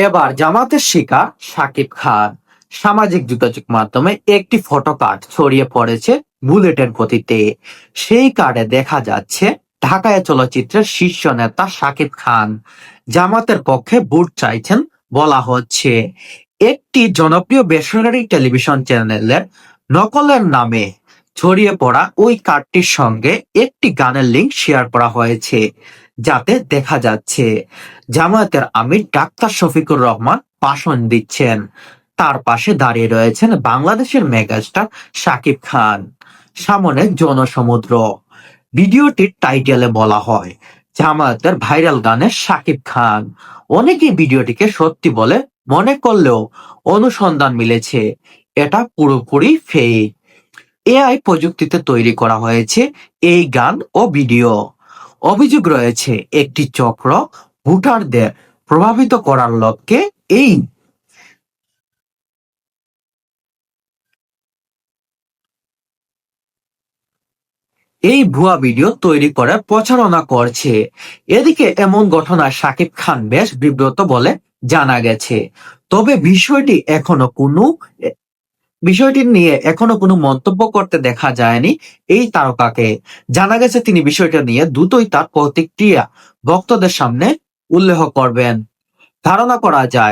এবার জামাতের শিকার শাকিব খান। সামাজিক যোগাযোগ মাধ্যমে একটি ফটো কার্ড ছড়িয়ে পড়েছে বুলেটের গতিতে। সেই কার্ডে দেখা যাচ্ছে ঢাকায় চলচ্চিত্রের শীর্ষ নেতা শাকিব খান জামাতের পক্ষে ভোট চাইছেন বলা হচ্ছে। একটি জনপ্রিয় বেসরকারি টেলিভিশন চ্যানেলের নকলের নামে ছড়িয়ে পড়া ওই কার্ডটির সঙ্গে একটি গানের লিঙ্ক শেয়ার করা হয়েছে, যাতে দেখা যাচ্ছে জামায়াতের আমির ডাক্তার শফিকুর রহমান ভাষণ দিচ্ছেন। তার পাশে দাঁড়িয়ে রয়েছেন বাংলাদেশের মেগাস্টার শাকিব খান। সামনে জনসমুদ্র। ভিডিওটির টাইটেলে বলা হয় জামায়াতের ভাইরাল গানে শাকিব খান। অনেকে ভিডিওটিকে সত্যি বলে মনে করলেও অনুসন্ধান মিলেছে এটা পুরোপুরি ফেক। এআই প্রযুক্তিতে তৈরি করা হয়েছে এই গান ও ভিডিও। অভিযোগ রয়েছে একটি চক্র ভোটারদের প্রভাবিত করার লক্ষ্যে এই এই ভুয়া ভিডিও তৈরি করে প্রচারণা করছে। এদিকে এমন ঘটনায় শাকিব খান বেশ বিব্রত বলে জানা গেছে। তবে বিষয়টি নিয়ে এখনো কোনো মন্তব্য করতে দেখা যায়নি এই তারকাকে। জানা গেছে তিনি বিষয়টা নিয়ে দ্রুতই তার প্রতিক্রিয়া ভক্তদের সামনে উল্লেখ করবেন। ধারণা করা যায়